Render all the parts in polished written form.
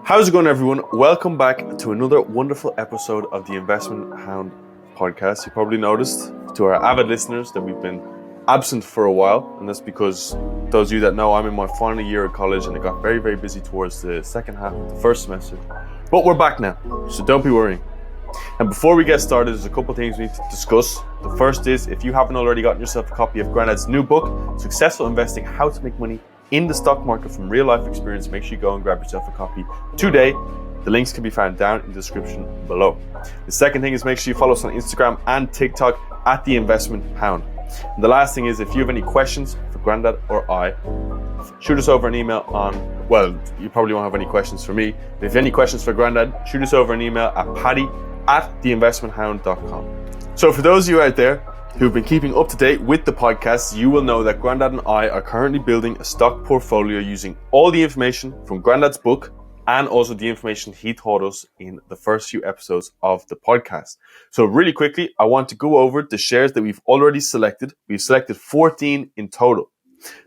How's it going, everyone? Welcome back to another wonderful episode of the Investment Hound podcast. You probably noticed, to our avid listeners, that we've been absent for a while, and that's because those of you that know, I'm in my final year of college and I got very, very busy towards the second half of the first semester. But we're back now, so don't be worrying. And before we get started, there's a couple of things we need to discuss. The first is, if you haven't already gotten yourself a copy of Grandad's new book, Successful Investing: How to Make Money in the Stock Market from Real Life Experience, make sure you go and grab yourself a copy today. The links can be found down in the description below. The second thing is, make sure you follow us on Instagram and TikTok at The Investment Hound. And the last thing is, if you have any questions for Grandad or I, shoot us over an email on, well, you probably won't have any questions for me, but if you have any questions for Grandad, shoot us over an email at paddy@theinvestmenthound.com. So for those of you out there who've been keeping up to date with the podcast, you will know that Grandad and I are currently building a stock portfolio using all the information from Grandad's book and also the information he taught us in the first few episodes of the podcast. So really quickly, I want to go over the shares that we've already selected. We've selected 14 in total.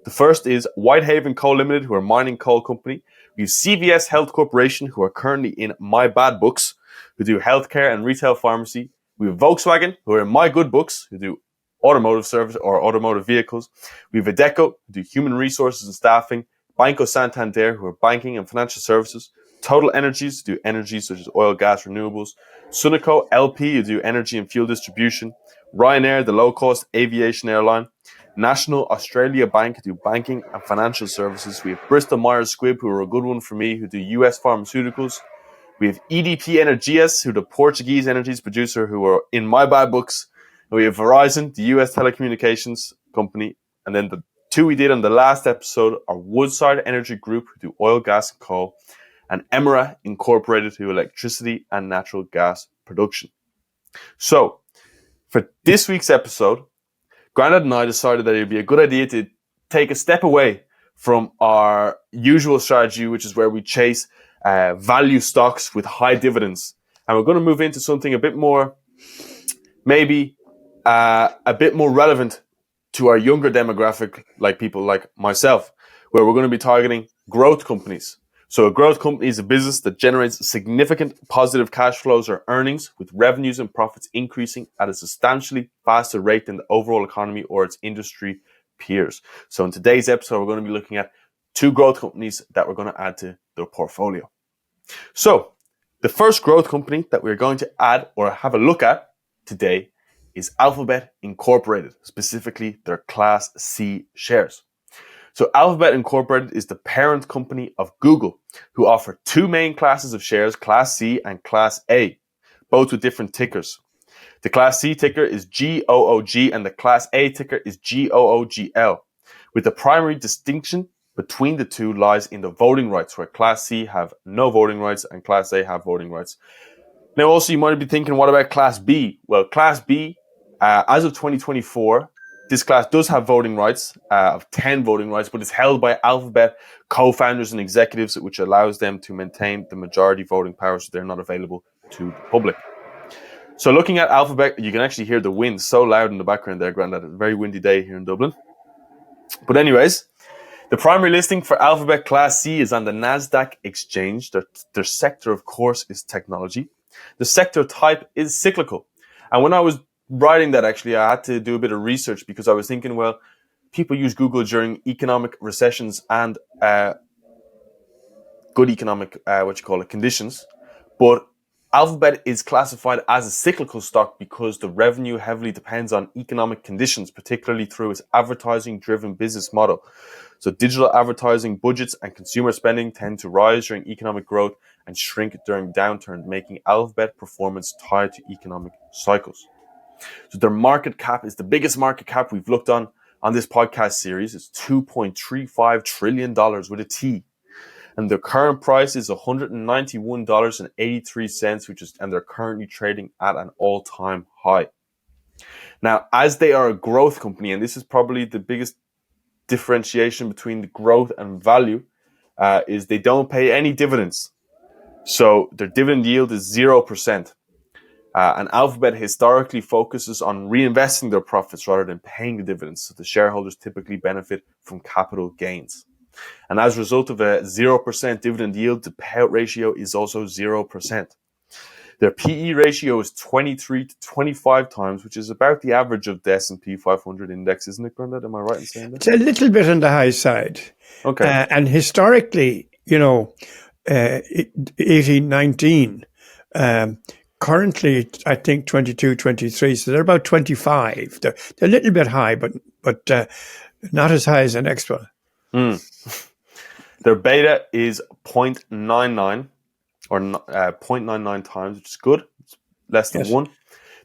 The first is Whitehaven Coal Limited, who are a mining coal company. We have CVS Health Corporation, who are currently in my bad books, who do healthcare and retail pharmacy. We have Volkswagen, who are in my good books, who do automotive service or automotive vehicles. We have Adecco, who do human resources and staffing. Banco Santander, who are banking and financial services. Total Energies, who do energy such as oil, gas, renewables. Sunico LP, who do energy and fuel distribution. Ryanair, the low-cost aviation airline. National Australia Bank, who do banking and financial services. We have Bristol Myers Squibb, who are a good one for me, who do US pharmaceuticals. We have EDP Energias, who are the Portuguese energies producer, who are in my bad books. And we have Verizon, the US telecommunications company. And then the two we did on the last episode are Woodside Energy Group, who do oil, gas, and coal. And Emera Incorporated, who do electricity and natural gas production. So, for this week's episode, Grandad and I decided that it would be a good idea to take a step away from our usual strategy, which is where we chase value stocks with high dividends. And we're going to move into something a bit more, maybe a bit more relevant to our younger demographic, like people like myself, where we're going to be targeting growth companies. So a growth company is a business that generates significant positive cash flows or earnings, with revenues and profits increasing at a substantially faster rate than the overall economy or its industry peers. So in today's episode, we're going to be looking at two growth companies that we're going to add to the portfolio. So the first growth company that we're going to add or have a look at today is Alphabet Incorporated, specifically their Class C shares. So Alphabet Incorporated is the parent company of Google, who offer two main classes of shares, Class C and Class A, both with different tickers. The Class C ticker is GOOG and the Class A ticker is GOOGL, with the primary distinction between the two lies in the voting rights, where Class C have no voting rights and Class A have voting rights. Now, also, you might be thinking, what about Class B? Well, Class B, as of 2024, this class does have voting rights, of 10 voting rights, but it's held by Alphabet co-founders and executives, which allows them to maintain the majority voting power, so they're not available to the public. So looking at Alphabet, you can actually hear the wind so loud in the background there, Grandad. It's a very windy day here in Dublin. But anyways, the primary listing for Alphabet Class C is on the NASDAQ exchange. Their sector, of course, is technology. The sector type is cyclical. And when I was writing that, actually, I had to do a bit of research because I was thinking, well, people use Google during economic recessions and good economic, conditions. But Alphabet is classified as a cyclical stock because the revenue heavily depends on economic conditions, particularly through its advertising-driven business model. So digital advertising budgets and consumer spending tend to rise during economic growth and shrink during downturn, making Alphabet performance tied to economic cycles. So their market cap is the biggest market cap we've looked on this podcast series. It's $2.35 trillion with a T. And the current price is $191.83, and they're currently trading at an all-time high. Now, as they are a growth company, and this is probably the biggest differentiation between the growth and value, is they don't pay any dividends. So their dividend yield is 0%. And Alphabet historically focuses on reinvesting their profits rather than paying the dividends, so the shareholders typically benefit from capital gains. And as a result of a 0% dividend yield, the payout ratio is also 0%. Their PE ratio is 23 to 25 times, which is about the average of the S&P 500 index, isn't it, Grandad? Am I right in saying that? It's a little bit on the high side. Okay. And historically, 1819, currently, I think 22, 23, so they're about 25. They're a little bit high, but not as high as the next one. Their beta is 0.99 or 0.99 times, which is good. It's less than 1.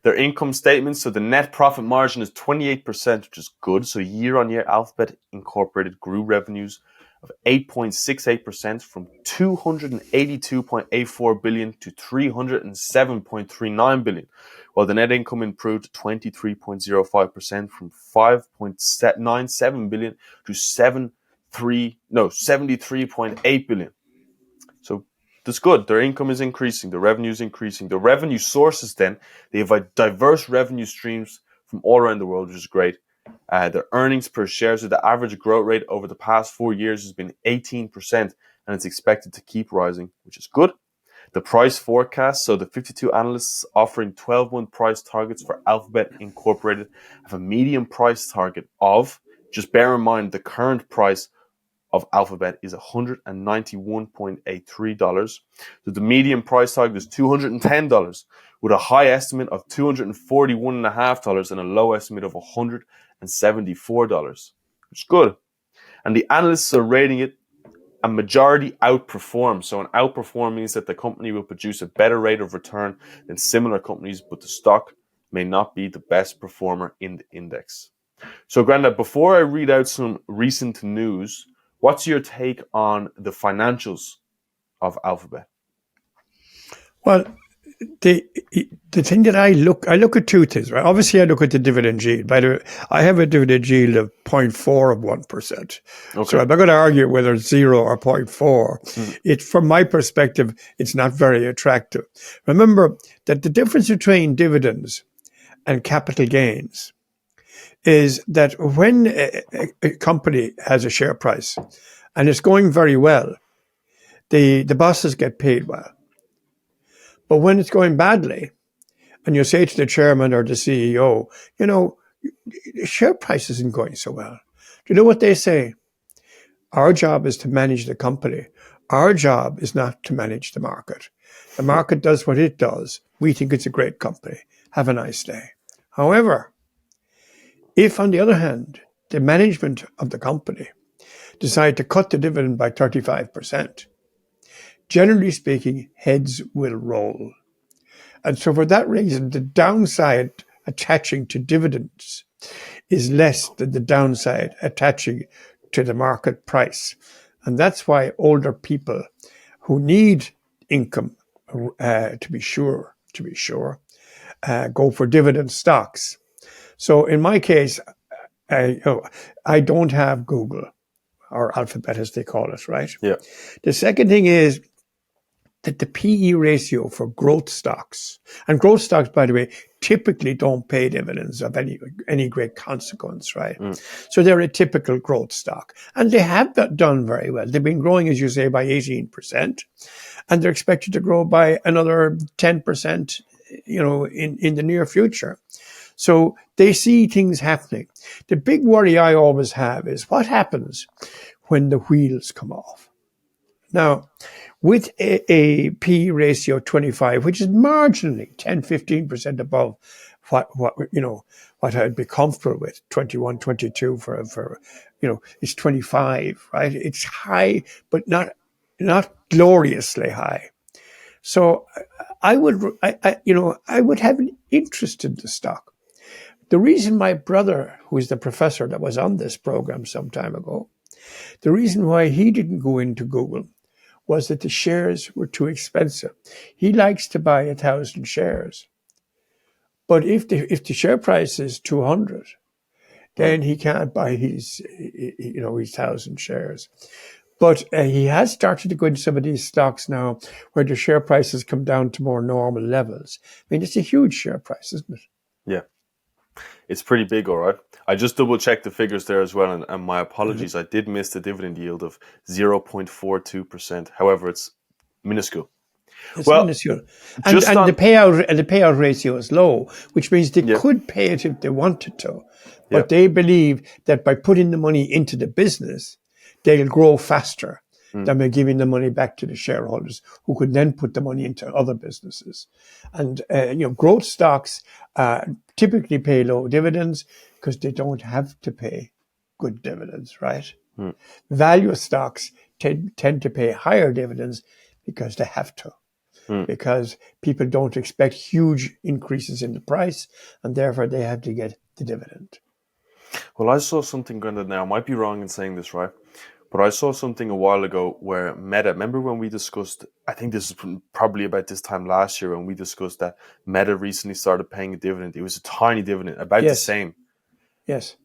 Their income statement, so the net profit margin is 28%, which is good. So year on year, Alphabet Incorporated grew revenues of 8.68% from $282.84 billion to $307.39 billion, while the net income improved 23.05% from $5.97 billion to $73.8 billion. So that's good. Their income is increasing. The revenue is increasing. The revenue sources then, they have diverse revenue streams from all around the world, which is great. Their earnings per share, so the average growth rate over the past 4 years has been 18%, and it's expected to keep rising, which is good. The price forecast, so the 52 analysts offering 12-month price targets for Alphabet Incorporated have a median price target of, just bear in mind, the current price of Alphabet is $191.83. So the median price target is $210, with a high estimate of $241.50 and a low estimate of $174, which is good. And the analysts are rating it a majority outperform. So an outperform means that the company will produce a better rate of return than similar companies, but the stock may not be the best performer in the index. So Grandad, before I read out some recent news, what's your take on the financials of Alphabet? Well, the thing that I look at two things, right? Obviously, I look at the dividend yield. By the way, I have a dividend yield of 0.4 of 1%. Okay. So I'm not going to argue whether it's 0 or 0.4. It, from my perspective, it's not very attractive. Remember that the difference between dividends and capital gains is that when a company has a share price and it's going very well, the bosses get paid well. But when it's going badly, and you say to the chairman or the CEO, the share price isn't going so well. Do you know what they say? Our job is to manage the company. Our job is not to manage the market. The market does what it does. We think it's a great company. Have a nice day. However, if, on the other hand, the management of the company decide to cut the dividend by 35%, generally speaking, heads will roll. And so for that reason, the downside attaching to dividends is less than the downside attaching to the market price. And that's why older people who need income, to be sure, go for dividend stocks. So in my case, I don't have Google, or Alphabet as they call it, right? Yeah. The second thing is that the PE ratio for growth stocks, and growth stocks, by the way, typically don't pay dividends of any great consequence, right? So they're a typical growth stock. And they have done very well. They've been growing, as you say, by 18%, and they're expected to grow by another 10%, in the near future. So they see things happening. The big worry I always have is what happens when the wheels come off. Now, with a P ratio 25, which is marginally 10, 15% above what I'd be comfortable with, 21, 22 for it's 25, right? It's high, but not gloriously high. So I would have an interest in the stock. The reason my brother, who is the professor that was on this program some time ago, the reason why he didn't go into Google was that the shares were too expensive. He likes to buy 1,000 shares. But if the share price is 200, then he can't buy his 1,000 shares. But he has started to go into some of these stocks now where the share prices come down to more normal levels. I mean, it's a huge share price, isn't it? Yeah. It's pretty big, all right. I just double checked the figures there as well, and my apologies. I did miss the dividend yield of 0.42%. However, it's minuscule. It's Well, minuscule, and just on the payout ratio is low, which means they yeah, could pay it if they wanted to, yeah, but they believe that by putting the money into the business, they'll grow faster than by giving the money back to the shareholders, who could then put the money into other businesses. And growth stocks typically pay low dividends because they don't have to pay good dividends, right? Value stocks tend to pay higher dividends because they have to, because people don't expect huge increases in the price, and therefore they have to get the dividend. Well, I saw something, Grandad. Now, I might be wrong in saying this, right? But I saw something a while ago where Meta, remember when we discussed, I think this is probably about this time last year when we discussed that Meta recently started paying a dividend. It was a tiny dividend, about the Yes, same. yes.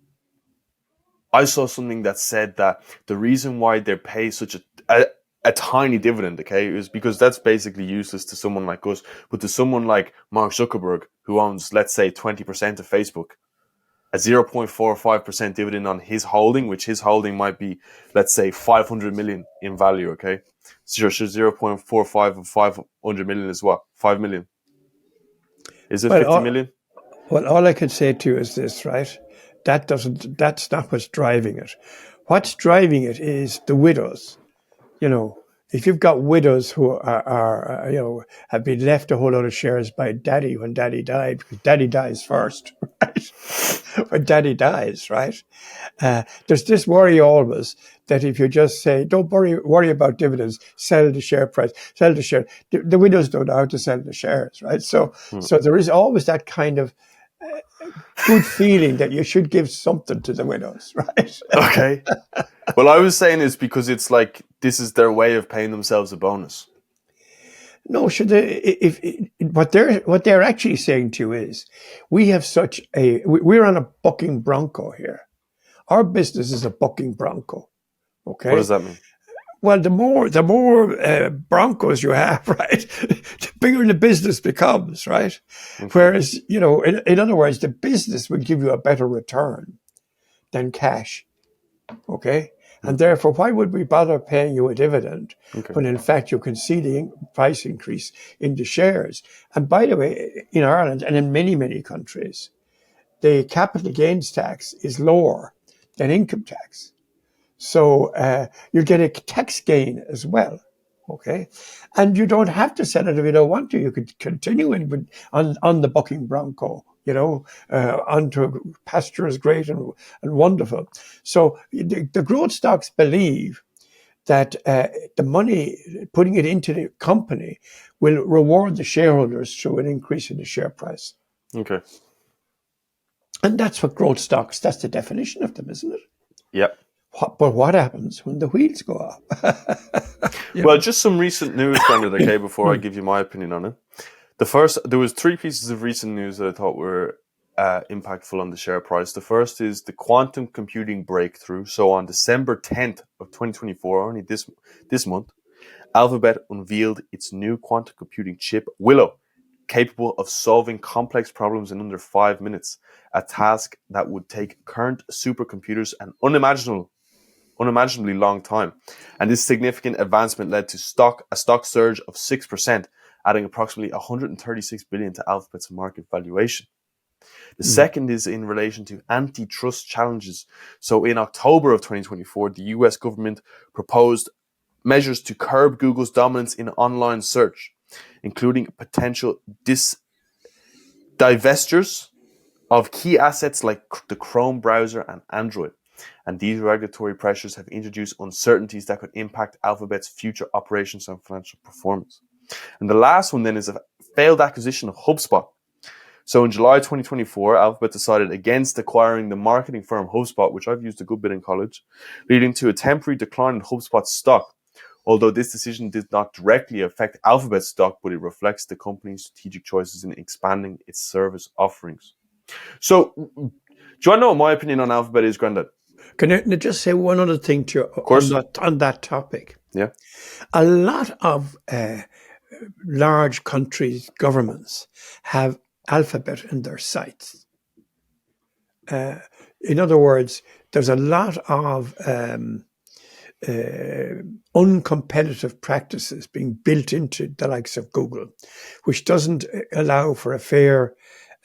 I saw something that said that the reason why they pay such a tiny dividend, okay, is because that's basically useless to someone like us. But to someone like Mark Zuckerberg, who owns, let's say, 20% of Facebook, a 0.45% dividend on his holding, which his holding might be, let's say, 500 million in value, okay? 0.45 of 500 million is what? 5 million. Is it Well, 50 million? all I can say to you is this, right? That's not what's driving it. What's driving it is the widows. If you've got widows who have been left a whole lot of shares by daddy when daddy died, because daddy dies first, right? When daddy dies, right? There's this worry always that if you just say, don't worry about dividends, sell the share price, sell the share. The widows don't know how to sell the shares, right? So there is always that kind of good feeling that you should give something to the widows, right? Okay. Well, I was saying is because it's like this is their way of paying themselves a bonus. No, what they're actually saying to you is, we're on a bucking bronco here. Our business is a bucking bronco. What does Okay. that mean? Well, the more broncos you have, right, the bigger the business becomes, right? Okay. Whereas, in other words, the business will give you a better return than cash. Okay. And therefore, why would we bother paying you a dividend Okay. when in fact you can see the price increase in the shares? And by the way, in Ireland and in many, many countries, the capital gains tax is lower than income tax. So you get a tax gain as well. Okay. And you don't have to sell it if you don't want to. You could continue on the bucking bronco, onto pasture is great and wonderful. So the growth stocks believe that the money, putting it into the company, will reward the shareholders through an increase in the share price. Okay. And that's what growth stocks, that's the definition of them, isn't it? Yep. But what happens when the wheels go up? Well, just some recent news, Grandad, okay, before I give you my opinion on it. There was 3 pieces of recent news that I thought were impactful on the share price. The first is the quantum computing breakthrough. So on December 10th of 2024, only this month, Alphabet unveiled its new quantum computing chip, Willow, capable of solving complex problems in under 5 minutes, a task that would take current supercomputers an unimaginably long time. And this significant advancement led to a stock surge of 6%, adding approximately 136 billion to Alphabet's market valuation. The second is in relation to antitrust challenges. So in October of 2024, the US government proposed measures to curb Google's dominance in online search, including potential divestitures of key assets like the Chrome browser and Android. And these regulatory pressures have introduced uncertainties that could impact Alphabet's future operations and financial performance. And the last one then is a failed acquisition of HubSpot. So in July 2024, Alphabet decided against acquiring the marketing firm HubSpot, which I've used a good bit in college, leading to a temporary decline in HubSpot's stock. Although this decision did not directly affect Alphabet's stock, but it reflects the company's strategic choices in expanding its service offerings. So, do you want to know what my opinion on Alphabet is, Grandad? Can I just say one other thing to you Of course. on that topic? Yeah. A lot of large countries' governments have alphabet in their sites. In other words, there's a lot of uncompetitive practices being built into the likes of Google, which doesn't allow for a fair,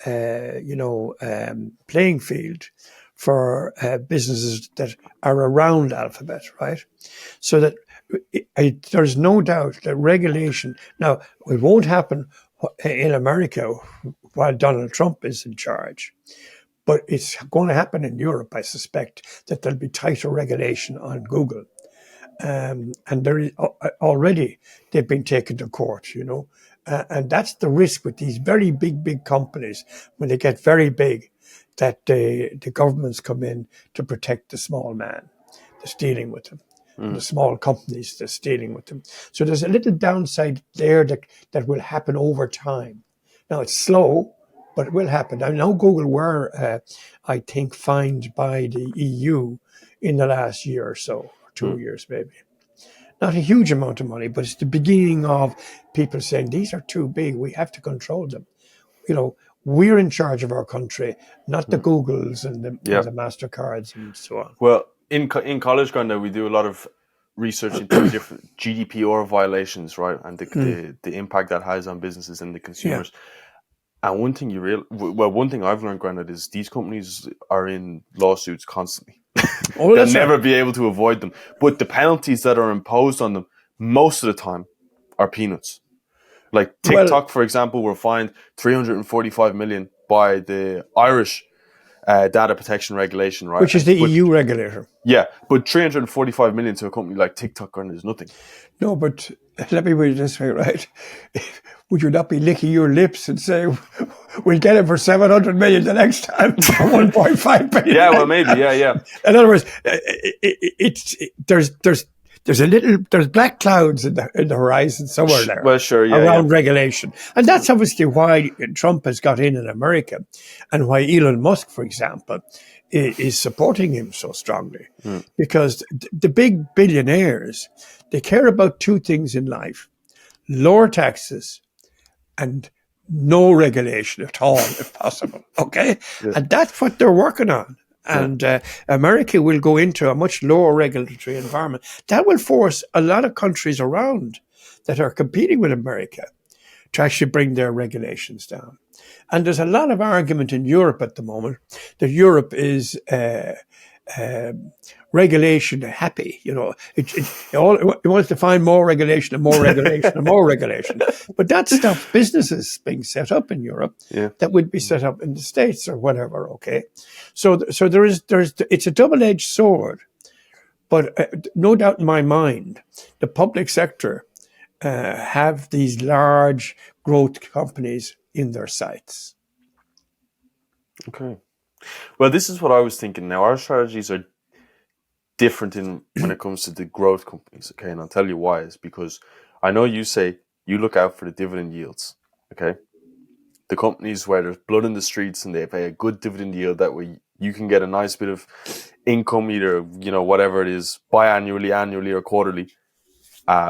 playing field for businesses that are around Alphabet, right? So that there's no doubt that regulation. Now, it won't happen in America while Donald Trump is in charge. But it's going to happen in Europe, I suspect, that there'll be tighter regulation on Google. And there is already they've been taken to court, and that's the risk with these very big companies when they get very big, that the governments come in to protect the small man that's dealing with them, and the small companies that's dealing with them. So there's a little downside there that will happen over time. Now it's slow, but it will happen. I know Google were, I think, fined by the EU in the last year or so, or 2 years maybe. Not a huge amount of money, but it's the beginning of people saying, these are too big, we have to control them. We're in charge of our country, not the Googles and the MasterCards and so on. Well, in college, Grandad, we do a lot of research into different GDPR violations, right? And the impact that has on businesses and the consumers. Yeah. And one thing I've learned, Grandad, is these companies are in lawsuits constantly. They'll never be able to avoid them. But the penalties that are imposed on them most of the time are peanuts. Like TikTok, for example, were fined 345 million by the Irish data protection regulation, right? Which is the EU regulator. Yeah, but 345 million to a company like TikTok is nothing. No, but let me put it this way, right? Would you not be licking your lips and say, we'll get it for 700 million the next time for 1.5 billion? Yeah, well, maybe, yeah. In other words, there's black clouds in the horizon somewhere there. Well, sure, around regulation. And that's obviously why Trump has got in America, and why Elon Musk, for example, is supporting him so strongly. Because the big billionaires, they care about two things in life: lower taxes and no regulation at all, if possible. Okay? Yeah. And that's what they're working on. And America will go into a much lower regulatory environment. That will force a lot of countries around that are competing with America to actually bring their regulations down. And there's a lot of argument in Europe at the moment that Europe is regulation happy. It wants to find more regulation and more regulation and more regulation. But that stops businesses being set up in Europe that would be set up in the States or whatever. Okay, so it's a double-edged sword. But no doubt in my mind, the public sector have these large growth companies in their sights. Okay. Well, this is what I was thinking. Now, our strategies are different when it comes to the growth companies, okay? And I'll tell you why. Is because I know you say you look out for the dividend yields, okay? The companies where there's blood in the streets and they pay a good dividend yield, that way you can get a nice bit of income, either, whatever it is, biannually, annually, or quarterly,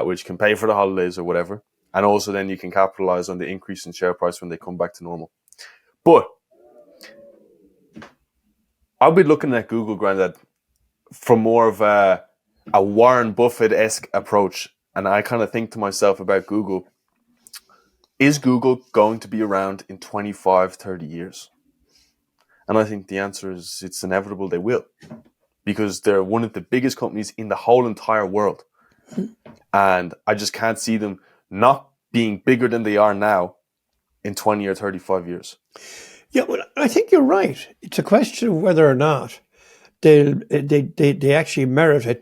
which can pay for the holidays or whatever. And also then you can capitalize on the increase in share price when they come back to normal. But I'll be looking at Google, Grandad, from more of a Warren Buffett-esque approach. And I kind of think to myself about Google, is Google going to be around in 25, 30 years? And I think the answer is it's inevitable they will. Because they're one of the biggest companies in the whole entire world. And I just can't see them not being bigger than they are now in 20 or 35 years. Yeah, well, I think you're right. It's a question of whether or not they actually merit a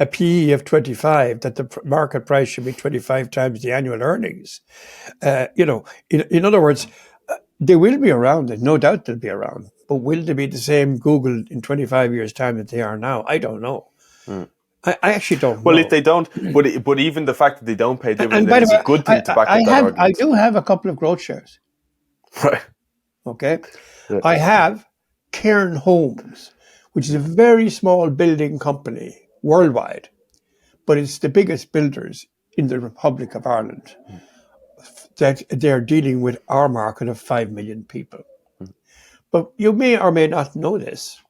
PE of 25, that the market price should be 25 times the annual earnings. In other words, they will be around. There's no doubt they'll be around. But will they be the same Google in 25 years' time that they are now? I don't know. I actually don't know. Well, if they don't, but even the fact that they don't pay dividends is a good thing to back up that argument. I do have a couple of growth shares. Right. Okay. Yeah. I have Cairn Homes, which is a very small building company worldwide, but it's the biggest builders in the Republic of Ireland, that they're dealing with our market of 5 million people. But you may or may not know this,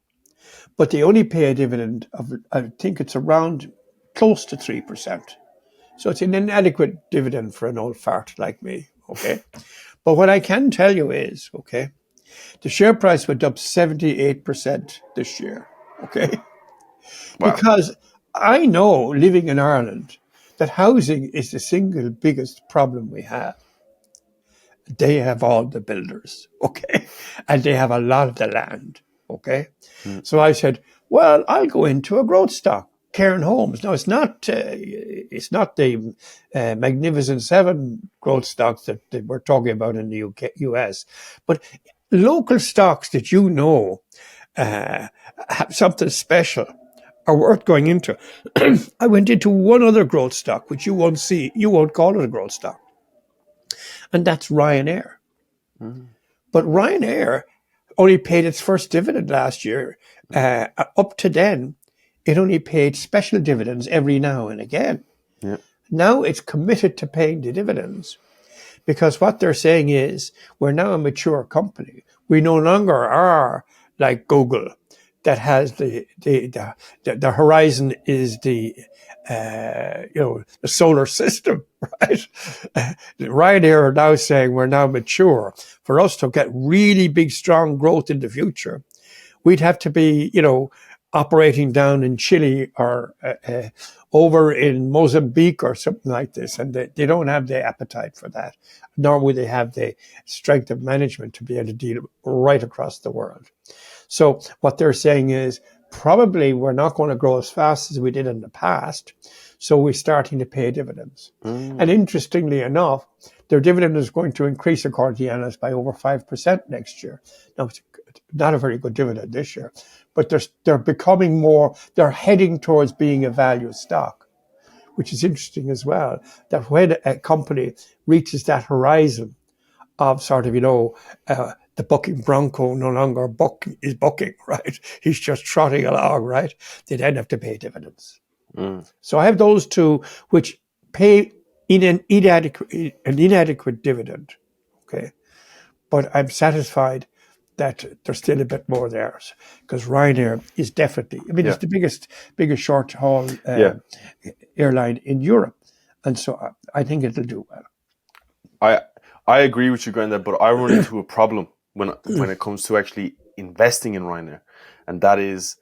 but they only pay a dividend of, I think it's around close to 3%. So it's an inadequate dividend for an old fart like me, okay? But what I can tell you is, okay, the share price went up 78% this year, okay? Wow. Because I know, living in Ireland, that housing is the single biggest problem we have. They have all the builders, okay? And they have a lot of the land, okay? So I said, well, I'll go into a growth stock, Cairn Homes. Now, it's not the Magnificent Seven growth stocks that we're talking about in the US, but local stocks that you know have something special are worth going into. I went into one other growth stock, which you won't see. You won't call it a growth stock. And that's Ryanair. But Ryanair only paid its first dividend last year. Up to then, it only paid special dividends every now and again. Yeah. Now it's committed to paying the dividends, because what they're saying is we're now a mature company. We no longer are like Google, that has the horizon is the the solar system, right? Ryanair are now saying we're now mature. For us to get really big, strong growth in the future, we'd have to be, operating down in Chile or over in Mozambique or something like this. And they don't have the appetite for that, nor would they have the strength of management to be able to deal right across the world. So what they're saying is probably we're not going to grow as fast as we did in the past. So we're starting to pay dividends. And interestingly enough, their dividend is going to increase, according to the analysts, by over 5% next year. Now, it's not a very good dividend this year, but they're becoming more, they're heading towards being a value stock, which is interesting as well, that when a company reaches that horizon of sort of, the bucking bronco no longer is bucking, right? He's just trotting along, right? They then have to pay dividends. So I have those two which pay in an inadequate dividend, okay? But I'm satisfied that there's still a bit more there, because Ryanair is definitely, it's the biggest short haul airline in Europe, and so I think it'll do well. I agree with you, Grandad, but I run into a problem when it comes to actually investing in Ryanair, and that is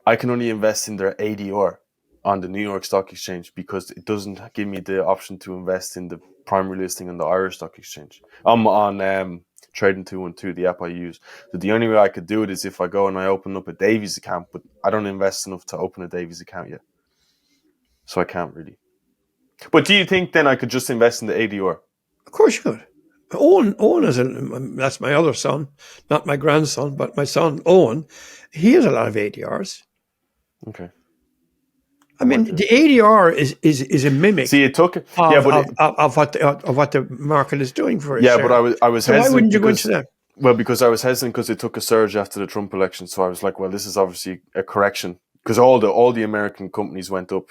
I can only invest in their ADR on the New York Stock Exchange, because it doesn't give me the option to invest in the primary listing on the Irish Stock Exchange. I'm on Trading 212, the app I use. So the only way I could do it is if I go and I open up a Davies account, but I don't invest enough to open a Davies account yet. So I can't really. But do you think then I could just invest in the ADR? Of course you could. Owen is that's my other son, not my grandson, but my son Owen. He has a lot of ADRs. Okay. The ADR is a mimic. See, it took of what the market is doing for it. Yeah, but I was so hesitant. Why wouldn't you go into that? Well, because I was hesitant because it took a surge after the Trump election. So I was like, well, this is obviously a correction, because all the American companies went up,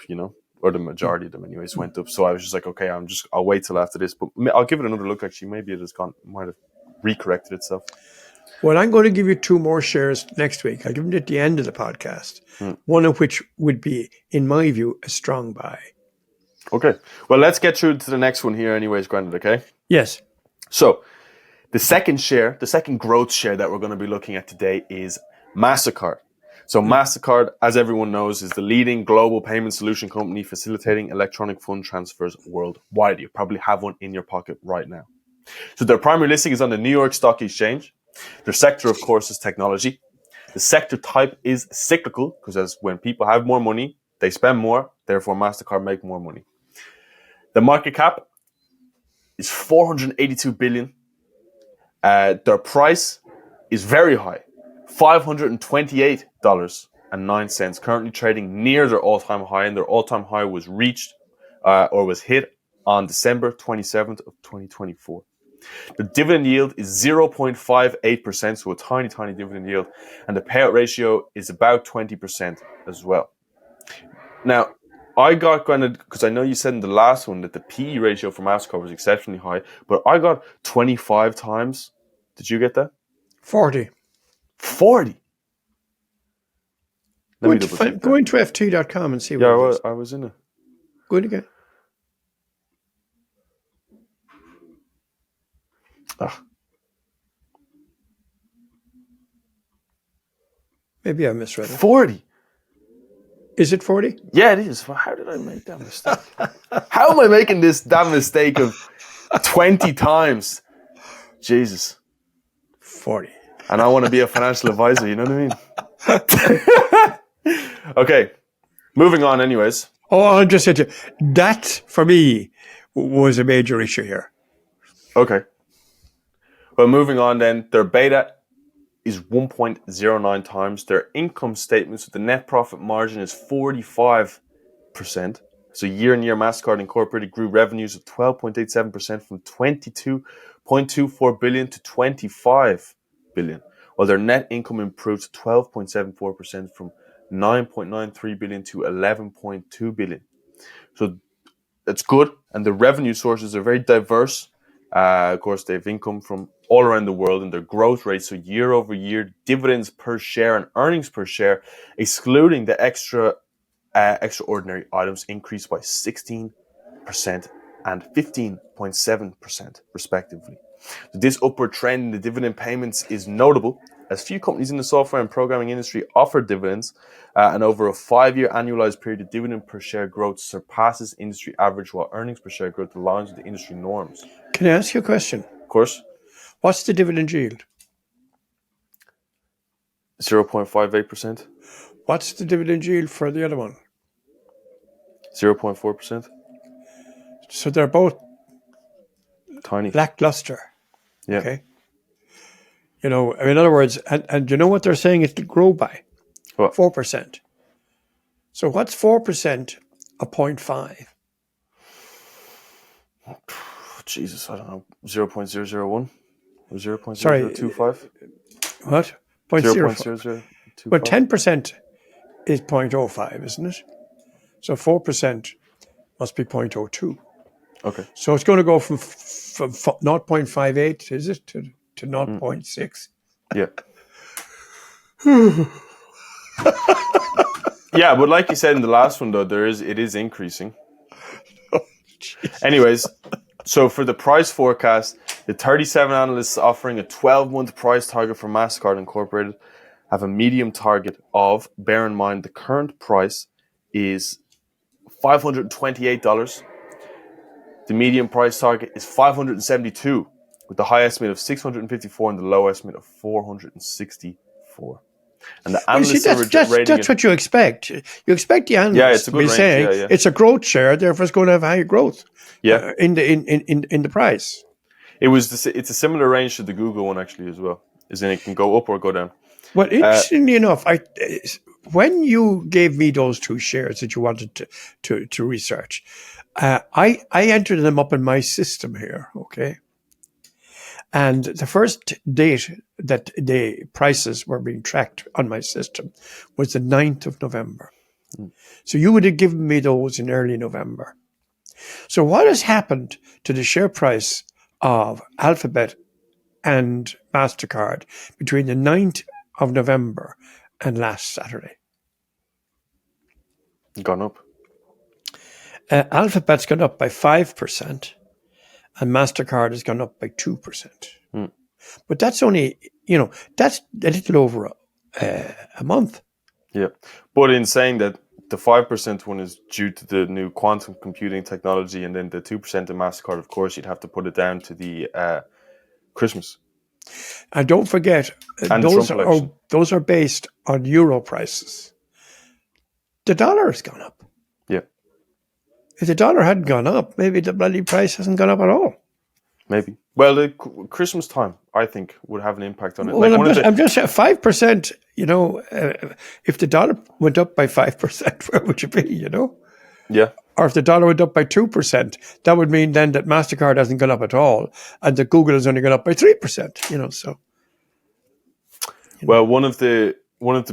or the majority of them anyways went up. So I was just like, okay, I'll wait till after this, but I'll give it another look. Actually, maybe might have recorrected itself. Well, I'm going to give you two more shares next week. I'll give them at the end of the podcast. One of which would be, in my view, a strong buy. Okay. Well, let's get through to the next one here anyways, Grandad, okay? Yes. So the second growth share that we're going to be looking at today is MasterCard. So MasterCard, as everyone knows, is the leading global payment solution company facilitating electronic fund transfers worldwide. You probably have one in your pocket right now. So their primary listing is on the New York Stock Exchange. Their sector, of course, is technology. The sector type is cyclical, because as when people have more money, they spend more. Therefore, MasterCard make more money. The market cap is $482 billion. Their price is very high, $528.09, currently trading near their all-time high, and their all-time high was reached or was hit on December 27th of 2024. The dividend yield is 0.58%, so a tiny, tiny dividend yield. And the payout ratio is about 20% as well. Now, I got Grandad, because I know you said in the last one that the PE ratio for MasterCard was exceptionally high, but I got 25 times. Did you get that? 40. 40? Go into ft.com and see what it is. I was in it. Go in again. Maybe I misread it. 40? Is it 40? Yeah, it is. Well, how did I make that mistake? How am I making this damn mistake of 20 times? Jesus. 40. And I want to be a financial advisor, you know what I mean? Okay, moving on anyways. Oh, I'll just say to you, that, for me, was a major issue here. Okay. Well, moving on then, their beta is 1.09 times. Their income statements with the net profit margin is 45%. So year-on-year, MasterCard Incorporated grew revenues of 12.87% from 22.24 billion to 25 billion, while their net income improved to 12.74% from 9.93 billion to 11.2 billion. So that's good, and the revenue sources are very diverse. Of course, they have income from all around the world, and their growth rate, so year over year, dividends per share and earnings per share, excluding the extraordinary items, increased by 16% and 15.7% respectively. So this upward trend in the dividend payments is notable, as few companies in the software and programming industry offer dividends, and over a 5-year annualized period, the dividend per share growth surpasses industry average, while earnings per share growth aligns with the industry norms. Can I ask you a question? Of course. What's the dividend yield? 0.58%. What's the dividend yield for the other one? 0.4%. So they're both Tiny. lackluster. Yeah. Okay. You know, in other words, and you know what they're saying it'll grow by? What? 4%. So what's 4% of 0.5? Jesus, I don't know. 0.001 or 0.0025? Sorry. What? 0.05. 0.0025. Well, 10% is 0.05, isn't it? So 4% must be 0.02. Okay. So it's going to go from 0.58, is it, to 0.6? Yeah. Yeah, but like you said in the last one, though, it is increasing. Anyways, so for the price forecast, the 37 analysts offering a 12-month price target for MasterCard Incorporated have a medium target of, bear in mind, the current price is $528. The median price target is $572, with the high estimate of $654 and the low estimate of $464. And the analysts that's what you expect. You expect the analysts to be saying it's a growth share, therefore it's going to have high growth. Yeah. In the price. It's a similar range to the Google one actually as well. Is in it can go up or go down. Well, interestingly enough, when you gave me those two shares that you wanted to research, I entered them up in my system here, okay? And the first date that the prices were being tracked on my system was the 9th of November. So you would have given me those in early November. So what has happened to the share price of Alphabet and MasterCard between the 9th of November and last Saturday? Gone up. Alphabet's gone up by 5%. And MasterCard has gone up by 2%. But that's only, that's a little over a month. Yeah. But in saying that, the 5% one is due to the new quantum computing technology, and then the 2% of MasterCard, of course, you'd have to put it down to the Christmas. And don't forget, those are based on euro prices. The dollar has gone up. Yeah. If the dollar hadn't gone up, maybe the bloody price hasn't gone up at all. Maybe. Well, the Christmas time, I think, would have an impact on it. Well, I'm just saying 5%, if the dollar went up by 5%, where would you be, Yeah. Or if the dollar went up by 2%, that would mean then that MasterCard hasn't gone up at all and that Google has only gone up by 3%, so. Well, one of the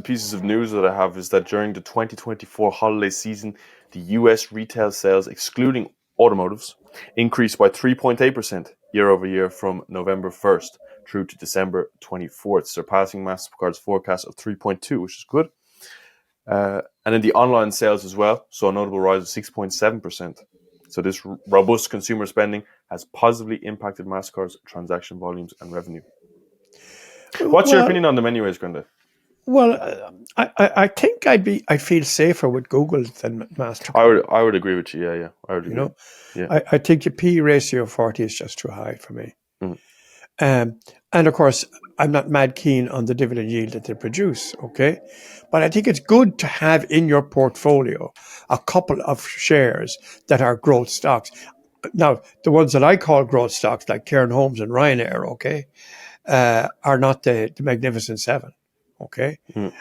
pieces of news that I have is that during the 2024 holiday season, the US retail sales, excluding automotives, increased by 3.8% year over year from November 1st through to December 24th, surpassing MasterCard's forecast of 3.2, which is good. And in the online sales as well, saw a notable rise of 6.7%. So this robust consumer spending has positively impacted MasterCard's transaction volumes and revenue. What's your opinion on the menu raise, Grandad? Well, I think I'd feel safer with Google than MasterCard. I would agree with you. Yeah, I would agree. I think the P ratio of 40 is just too high for me. Mm. And of course, I'm not mad keen on the dividend yield that they produce, okay? But I think it's good to have in your portfolio a couple of shares that are growth stocks. Now, the ones that I call growth stocks, like Cairn Homes and Ryanair, okay, are not the Magnificent Seven, okay? Mm.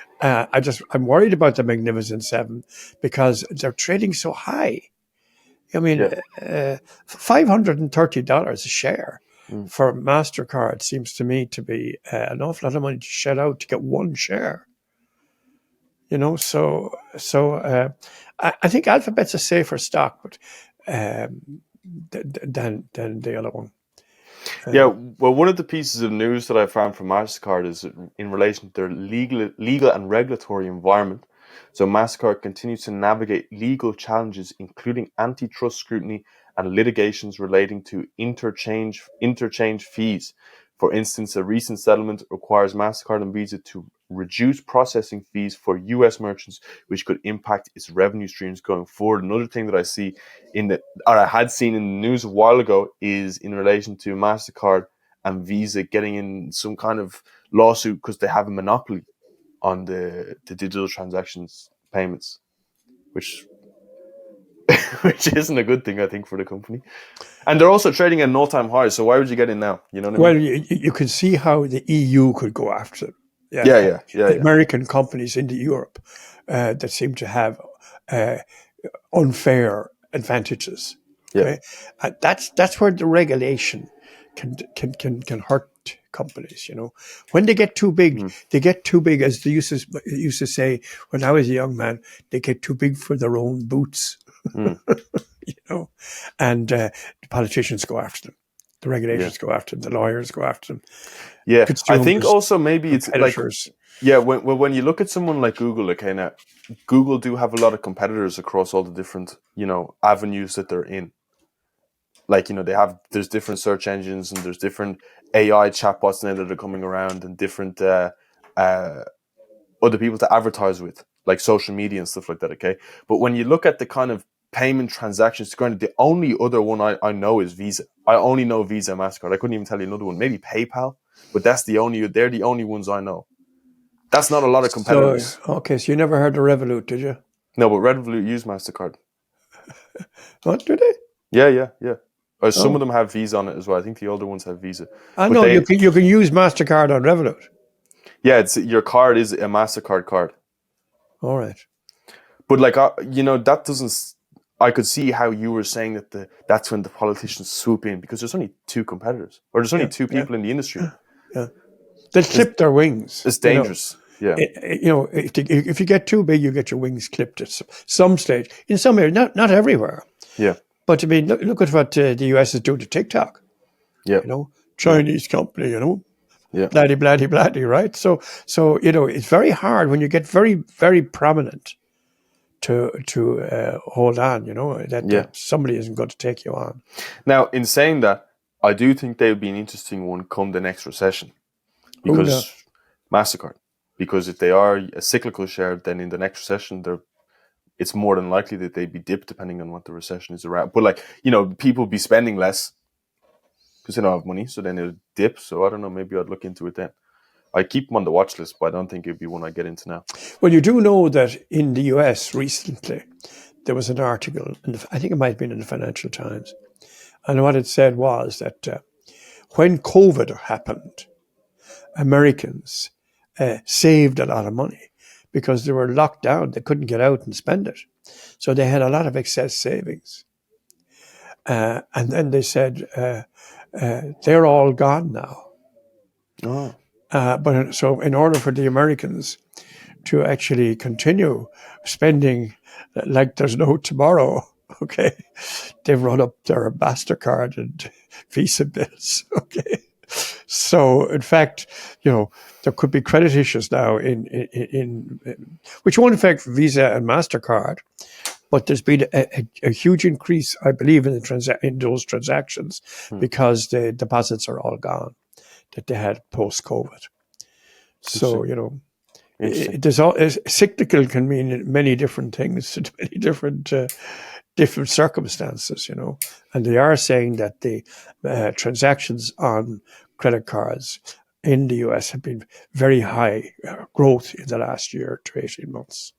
I'm worried about the Magnificent Seven because they're trading so high. I mean, $530 a share for MasterCard seems to me to be an awful lot of money to shell out to get one share. So I think Alphabet's a safer stock, but than the other one. Well, one of the pieces of news that I found from MasterCard is in relation to their legal and regulatory environment. So MasterCard continues to navigate legal challenges, including antitrust scrutiny and litigations relating to interchange fees. For instance, a recent settlement requires MasterCard and Visa to reduce processing fees for US merchants, which could impact its revenue streams going forward. Another thing that I see I had seen in the news a while ago is in relation to MasterCard and Visa getting in some kind of lawsuit because they have a monopoly on the digital transactions payments, which isn't a good thing, I think, for the company. And they're also trading at an all-time high, so why would you get in now? You know what I mean? Well, you can see how the EU could go after them. Yeah. American companies into Europe that seem to have unfair advantages. Okay? That's where the regulation can hurt companies. When they get too big, as they used to say when I was a young man. They get too big for their own boots. And the politicians go after them. The regulations go after them. The lawyers go after them. Yeah, I think also maybe it's like, when you look at someone like Google, okay, now Google do have a lot of competitors across all the different, avenues that they're in. Like, there's different search engines and there's different AI chatbots now that are coming around and different other people to advertise with, like social media and stuff like that, okay? But when you look at the kind of payment transactions, granted, the only other one I know is Visa. I only know Visa and MasterCard. I couldn't even tell you another one. Maybe PayPal, but they're the only ones I know. That's not a lot of competitors. So you never heard of Revolut, did you? No, but Revolut use MasterCard. What, do they? Yeah. Some of them have Visa on it as well. I think the older ones have Visa. I know you can use MasterCard on Revolut. Yeah, your card is a MasterCard card. All right. But that doesn't. I could see how you were saying that's when the politicians swoop in, because there's only two competitors, or there's only two people in the industry. Yeah. They clip their wings. It's dangerous. Yeah. If you get too big, you get your wings clipped at some stage. In some areas, not everywhere. Yeah. But I mean, look at what the US is doing to TikTok. Yeah. Chinese company. Yeah. Blatty, right? So it's very hard when you get very, very prominent to hold on. That somebody isn't going to take you on. Now, in saying that, I do think they would be an interesting one come the next recession, because MasterCard. Because if they are a cyclical share, then in the next recession, it's more than likely that they'd be dipped depending on what the recession is around. But people be spending less because they don't have money, so then it'll dip. So I don't know, maybe I'd look into it then. I keep them on the watch list, but I don't think it'd be one I get into now. Well, you do know that in the US recently, there was an article, I think it might have been in the Financial Times, and what it said was that when COVID happened, Americans saved a lot of money because they were locked down. They couldn't get out and spend it. So they had a lot of excess savings. And then they said, they're all gone now. Oh. But so in order for the Americans to actually continue spending like there's no tomorrow, okay, they've run up their MasterCard and Visa bills, okay. So in fact, there could be credit issues now in which won't affect Visa and MasterCard, but there's been a huge increase, I believe, in those transactions because the deposits are all gone that they had post-COVID. So, cyclical can mean many different things to many different circumstances, And they are saying that the transactions on credit cards in the US have been very high growth in the last year to 18 months.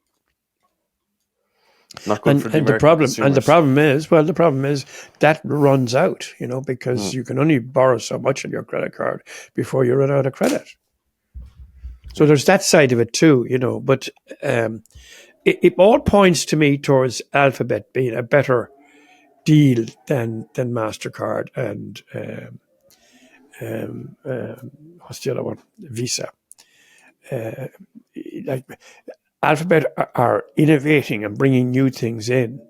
Not good for the American consumers. The problem is that runs out, because you can only borrow so much on your credit card before you run out of credit. So there's that side of it too, but it all points to me towards Alphabet being a better deal than MasterCard and what's the other one? Visa. Alphabet are innovating and bringing new things in.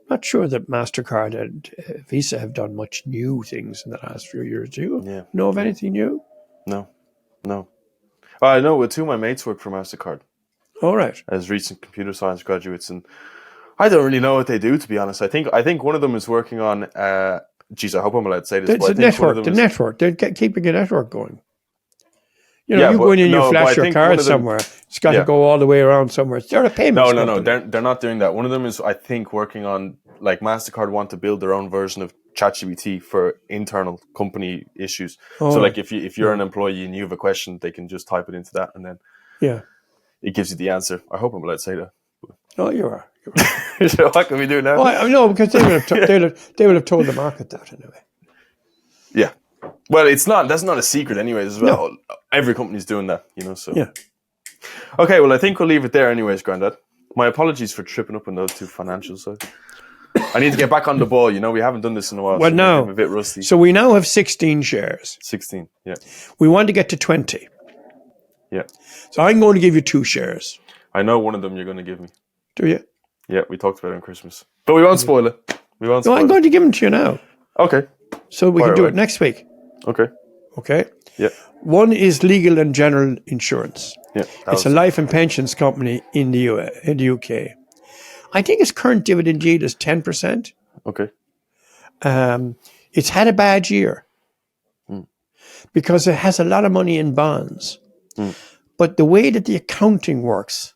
Not sure that MasterCard and Visa have done much new things in the last few years. Do you know of anything new? No. I know two of my mates work for MasterCard. All right. As recent computer science graduates, and I don't really know what they do, to be honest. I think one of them is working on. I hope I'm allowed to say this. It's the network. They're keeping a network going. You go in and you flash your card somewhere. It's got to go all the way around somewhere. They're a payment company. No. They're not doing that. One of them is, I think, working on, like, MasterCard want to build their own version of ChatGPT for internal company issues. Oh. So, like, if you're an employee and you have a question, they can just type it into that, and then it gives you the answer. I hope I'm allowed to say that. Oh, you are. So what can we do now? Well, no, because they would have told the market that anyway. Yeah. Well, that's not a secret anyways as well. No. Every company's doing that, so. Yeah. Okay, well, I think we'll leave it there anyways, Grandad. My apologies for tripping up on those two financials. So I need to get back on the ball, we haven't done this in a while. Well, no. I'm a bit rusty. So we now have 16 shares. 16, yeah. We want to get to 20. Yeah. So I'm going to give you 2 shares. I know one of them you're going to give me. Do you? Yeah, we talked about it on Christmas. But we won't spoil it. No, I'm going to give them to you now. Okay. So we can do it next week. Okay. Yeah. One is Legal and General Insurance. Yeah. It's a life and pensions company in the UK. I think its current dividend yield is 10%. Okay. It's had a bad year because it has a lot of money in bonds. But the way that the accounting works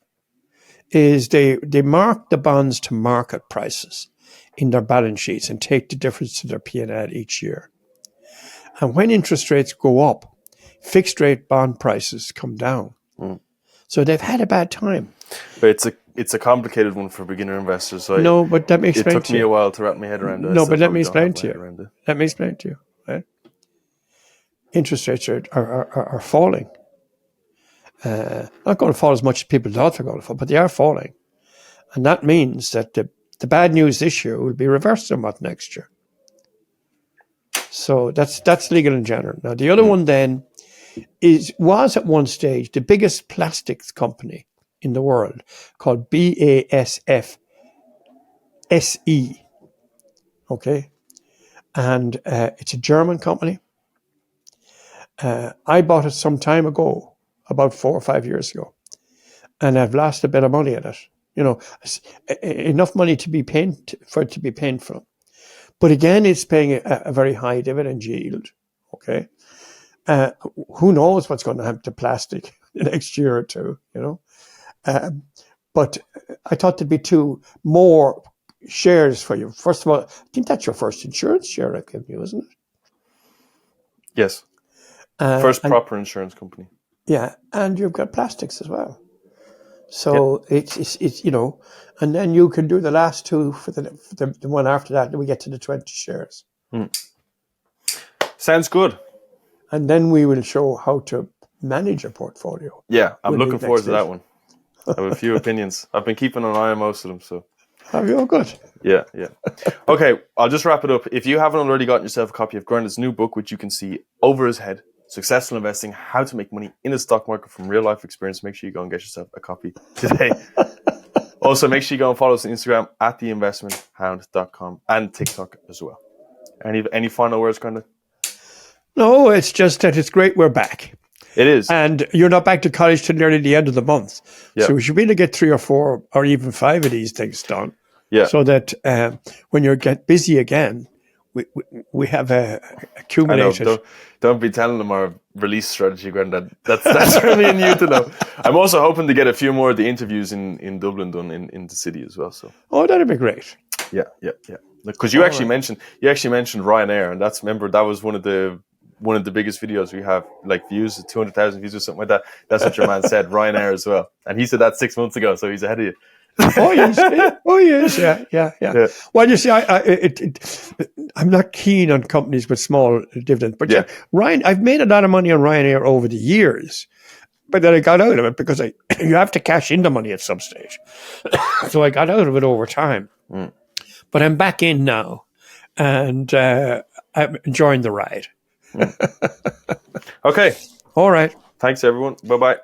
is they mark the bonds to market prices in their balance sheets and take the difference to their P&L each year. And when interest rates go up, fixed rate bond prices come down. So they've had a bad time. But it's a complicated one for beginner investors. So no, but let me explain to you. It took me a while to wrap my head around it. No, but let me explain to you. Let me explain to you. Right? Interest rates are falling. Not going to fall as much as people thought they're going to fall, but they are falling. And that means that the bad news this year will be reversed somewhat next year. So that's Legal and General. Now, the other one then was at one stage the biggest plastics company in the world, called BASF SE. Okay? And it's a German company. I bought it some time ago, about 4 or 5 years ago, and I've lost a bit of money in it. Enough money to be for it to be painful. But again, it's paying a very high dividend yield. Okay, who knows what's going to happen to plastic the next year or two? But I thought there'd be 2 more shares for you. First of all, I think that's your first insurance share I've given you, isn't it? Yes. First proper insurance company. Yeah, and you've got plastics as well. So it's and then you can do the last 2 for the one after that, and we get to the 20 shares. Sounds good. And then we will show how to manage a portfolio. Yeah, I'm looking forward to that one. I have a few opinions. I've been keeping an eye on most of them. So. Have you? Oh, good. Yeah. Okay, I'll just wrap it up. If you haven't already gotten yourself a copy of Grandad's new book, which you can see over his head, Successful Investing, How to Make Money in the Stock Market from Real Life Experience, make sure you go and get yourself a copy today. Also, make sure you go and follow us on Instagram at theinvestmenthound.com and TikTok as well. Any final words, Grandad? No, it's just that it's great we're back. It is. And you're not back to college till nearly the end of the month. Yeah. So we should really get 3 or 4 or even 5 of these things done. Yeah. So that when you get busy again, we have accumulated. I know, don't be telling them our release strategy, Grandad. That's for me and you to know. I'm also hoping to get a few more of the interviews in Dublin done in the city as well. So. Oh, that'd be great. Yeah. Because you actually mentioned Ryanair, and that was one of the biggest videos we have, like views, 200,000 views or something like that. That's what your man said, Ryanair as well, and he said that 6 months ago, so he's ahead of you. Yeah. Well, you see, I'm not keen on companies with small dividends, but I've made a lot of money on Ryanair over the years, but then I got out of it because you have to cash in the money at some stage. So I got out of it over time, but I'm back in now, and I'm enjoying the ride. Okay. All right. Thanks, everyone. Bye-bye.